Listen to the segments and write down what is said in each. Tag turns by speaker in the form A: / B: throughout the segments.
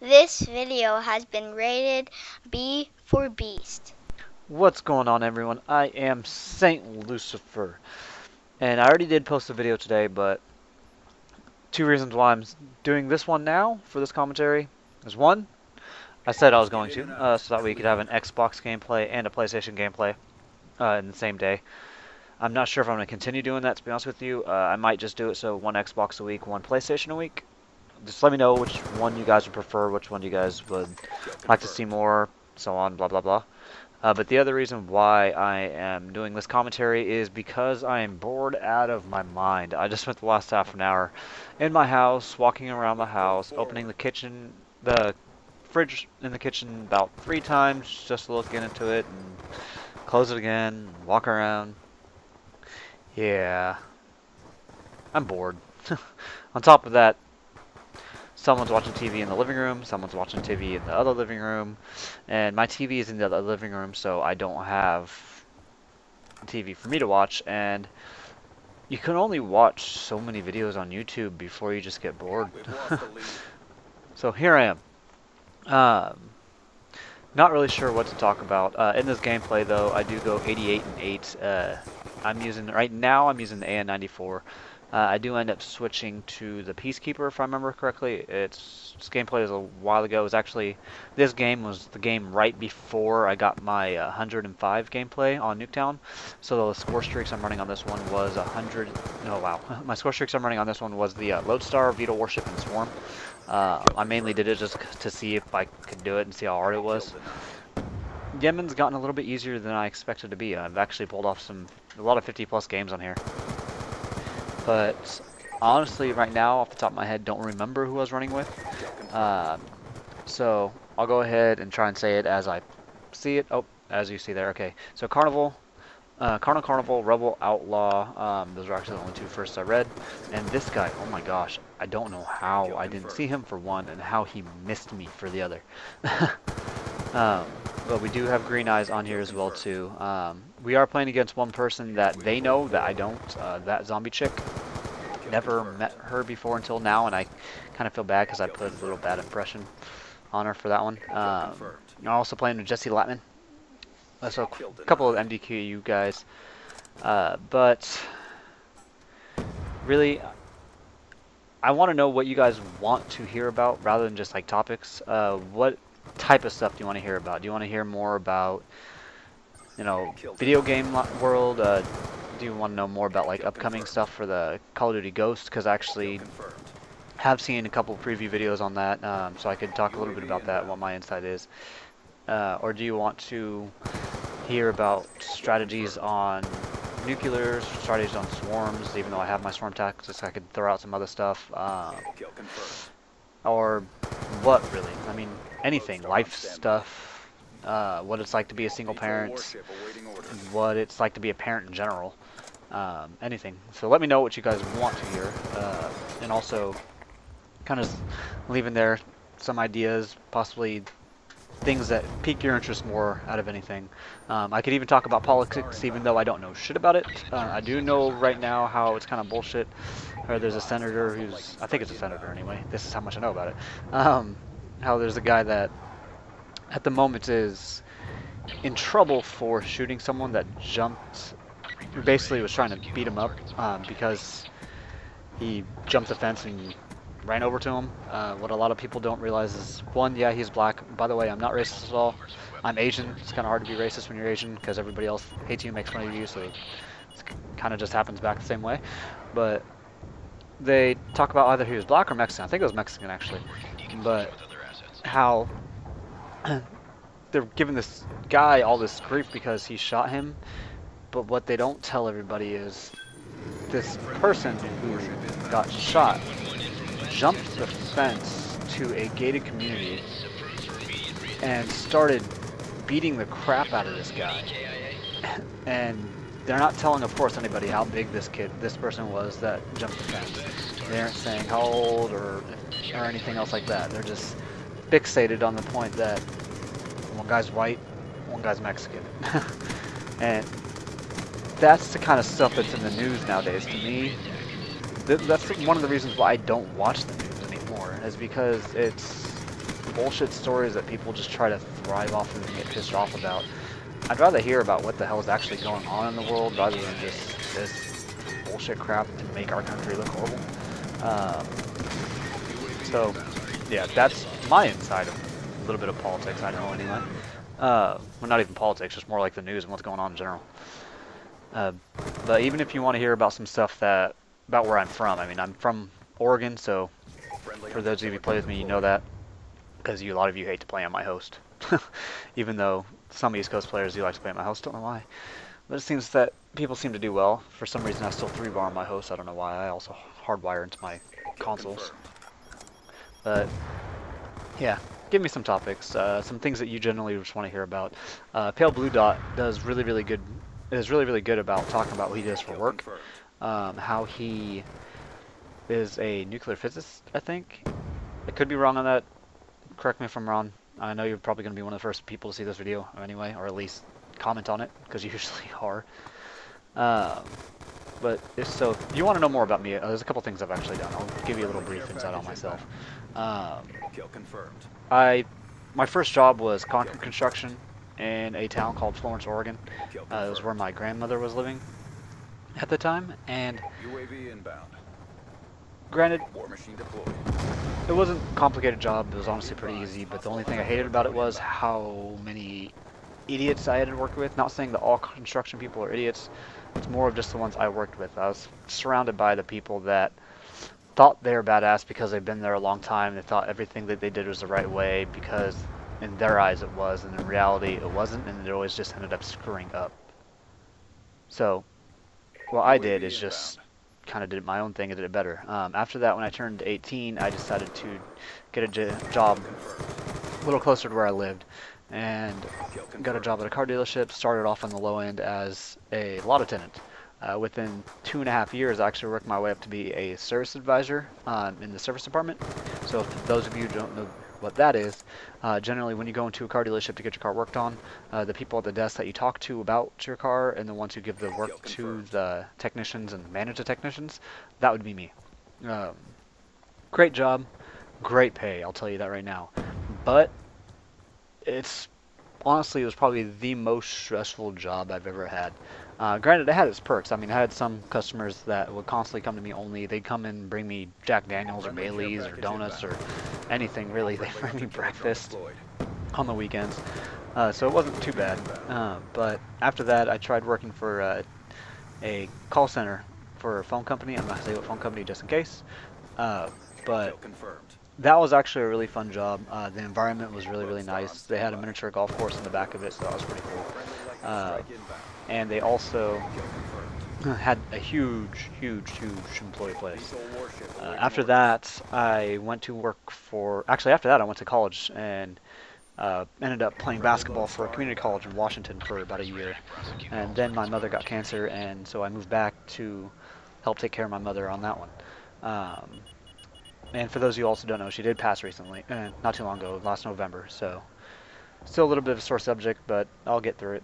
A: This video has been rated B for Beast.
B: What's going on, everyone? I am TheSayntLucifer, and I already did post a video today, but two reasons why I'm doing this one now for this commentary is one, I said I was going to, so that we could have an Xbox gameplay and a PlayStation gameplay in the same day. I'm not sure if I'm going to continue doing that, to be honest with you. I might just do it so one Xbox a week, one PlayStation a week. Just let me know which one you guys would prefer, which one you guys would like to see more, so on, blah, blah, blah. But the other reason why I am doing this commentary is because I am bored out of my mind. I just spent the last half an hour in my house, walking around the house, opening the fridge in the kitchen about 3 times just to look into it and close it again, walk around. Yeah, I'm bored. On top of that, someone's watching TV in the living room, someone's watching TV in the other living room, and my TV is in the other living room, so I don't have TV for me to watch, and you can only watch so many videos on YouTube before you just get bored. So here I am. Not really sure what to talk about. In this gameplay, though, I do go 88 and 8. Right now I'm using the AN94. I do end up switching to the Peacekeeper, if I remember correctly. This gameplay was a while ago. It was actually, this game was the game right before I got my 105 gameplay on Nuketown. So the score streaks I'm running on this one was 100. Oh wow, my score streaks I'm running on this one was the Lodestar, Beetle Warship, and Swarm. I mainly did it just to see if I could do it and see how hard it was. Yemen's gotten a little bit easier than I expected it to be. I've actually pulled off a lot of 50+ games on here. But honestly, right now, off the top of my head, don't remember who I was running with. So I'll go ahead and try and say it as I see it. Oh, as you see there. Okay. So Carnival, Carnival, Rebel, Outlaw. Those are actually the only two firsts I read. And this guy, oh my gosh, I don't know how I didn't see him for one and how he missed me for the other. But we do have Green Eyes on here as well too. We are playing against one person that they know that I don't. That zombie chick. Never met her before until now, and I kind of feel bad because I put a little bad impression on her for that one. I'm also playing with Jesse Latman. So a couple of MDQ guys. But really, I want to know what you guys want to hear about rather than just like topics. What type of stuff do you want to hear about? Do you want to hear more about, you know, video game world? Do you want to know more about like upcoming stuff for the Call of Duty Ghost? Because I actually have seen a couple preview videos on that, so I could talk a little bit about that, what my insight is. Or do you want to hear about strategies on nuclears, strategies on swarms? Even though I have my swarm tactics, I could throw out some other stuff. Or what, really? I mean, anything, life stuff, what it's like to be a single parent, what it's like to be a parent in general, anything. So let me know what you guys want to hear, and also kind of leave in there some ideas, possibly things that pique your interest more out of anything. I could even talk about politics, even though I don't know shit about it. I do know right now how it's kind of bullshit. Or there's a senator who's, I think it's a senator anyway, this is how much I know about it. How there's a guy that at the moment is in trouble for shooting someone that jumped, basically was trying to beat him up because he jumped the fence and ran over to him. What a lot of people don't realize is, one, yeah, he's black. By the way, I'm not racist at all. I'm Asian. It's kind of hard to be racist when you're Asian because everybody else hates you, makes fun of you, so it kind of just happens back the same way. But they talk about either he was black or Mexican. I think it was Mexican, actually. But how they're giving this guy all this grief because he shot him. But what they don't tell everybody is this person who got shot jumped the fence to a gated community and started beating the crap out of this guy. And they're not telling, of course, anybody how big this person was that jumped the fence. They aren't saying how old or anything else like that. They're just fixated on the point that one guy's white, one guy's Mexican. And that's the kind of stuff that's in the news nowadays. To me, that's one of the reasons why I don't watch the news anymore, is because it's bullshit stories that people just try to thrive off of and get pissed off about. I'd rather hear about what the hell is actually going on in the world rather than just this bullshit crap to make our country look horrible. Um, so, yeah, that's my inside of a little bit of politics, I know anyway. Well, not even politics, just more like the news and what's going on in general. Uh, but even if you want to hear about some stuff about where I'm from, I mean, I'm from Oregon, so for those of you who play with me, you know that, because a lot of you hate to play on my host. Even though some East Coast players do like to play on my host, don't know why. But it seems that people seem to do well. For some reason, I still 3-bar on my host. I don't know why. I also hardwire into my consoles. But yeah, give me some topics, some things that you generally just want to hear about. Pale Blue Dot does really good. Is really good about talking about what he does for work. How he is a nuclear physicist, I think. I could be wrong on that. Correct me if I'm wrong. I know you're probably going to be one of the first people to see this video anyway, or at least comment on it, because you usually are. But if you want to know more about me, there's a couple things I've actually done. I'll give you a little brief insight on myself. My first job was concrete construction in a town called Florence, Oregon. It was where my grandmother was living at the time, and granted, it wasn't a complicated job. It was honestly pretty easy, but the only thing I hated about it was how many idiots I had to work with. Not saying that all construction people are idiots. It's more of just the ones I worked with. I was surrounded by the people that thought they were badass because they've been there a long time. They thought everything that they did was the right way because in their eyes it was, and in reality it wasn't, and it always just ended up screwing up. So what I did is just kind of did my own thing and did it better. After that, when I turned 18, I decided to get a job a little closer to where I lived, and got a job at a car dealership. Started off on the low end as a lot attendant. Within 2.5 years, I actually worked my way up to be a service advisor in the service department. So for those of you who don't know what that is, generally when you go into a car dealership to get your car worked on, the people at the desk that you talk to about your car and the ones who give the work to the technicians and manage the technicians, that would be me. Great job, great pay, I'll tell you that right now. But honestly, it was probably the most stressful job I've ever had. Granted, it had its perks. I mean, I had some customers that would constantly come to me only. They'd come and bring me Jack Daniels or Bailey's or donuts or anything, really. They'd bring me breakfast on the weekends. So it wasn't too bad. But after that, I tried working for a call center for a phone company. I'm not going to say what phone company just in case. But that was actually a really fun job. The environment was really nice. They had a miniature golf course in the back of it, so that was pretty cool. And they also had a huge employee place. After that, I went to work for... Actually, after that, I went to college and ended up playing basketball for a community college in Washington for about a year. And then my mother got cancer, and so I moved back to help take care of my mother on that one. And for those of you who also don't know, she did pass recently, not too long ago, last November. So still a little bit of a sore subject, but I'll get through it.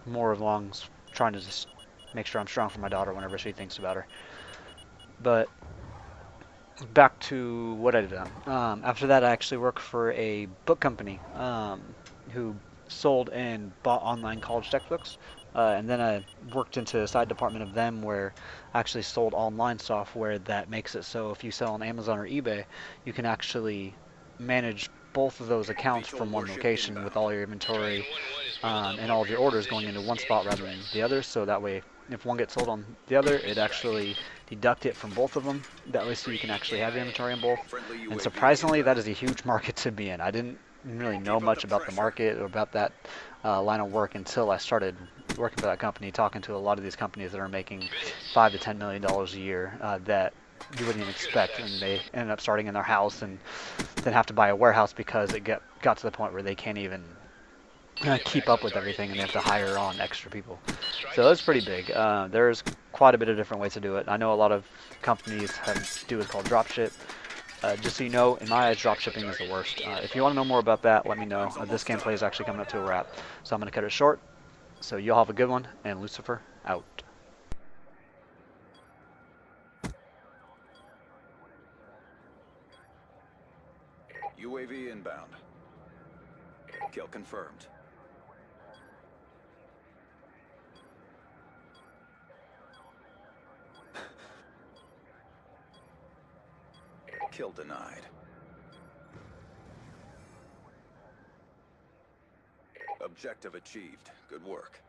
B: More along trying to just make sure I'm strong for my daughter whenever she thinks about her. But back to what I did. After that, I actually worked for a book company who sold and bought online college textbooks. And then I worked into a side department of them where I actually sold online software that makes it so if you sell on Amazon or eBay, you can actually manage both of those accounts from one location with all your inventory and all of your orders going into one spot rather than the other. So that way, if one gets sold on the other, it actually deduct it from both of them. That way, so you can actually have your inventory on both. And surprisingly, that is a huge market to be in. I didn't really know much about the market or about that line of work until I started working for that company, talking to a lot of these companies that are making $5 to $10 million a year that you wouldn't even expect, and they ended up starting in their house and then have to buy a warehouse because it got to the point where they can't even keep up with everything and they have to hire on extra people. So that's pretty big. There's quite a bit of different ways to do it. I know a lot of companies do what's called dropship. Just so you know, in my eyes, dropshipping is the worst. If you want to know more about that, let me know. This gameplay is actually coming up to a wrap, so I'm going to cut it short. So y'all have a good one, and Lucifer out.
C: UAV inbound. Kill confirmed. Kill denied. Objective achieved. Good work.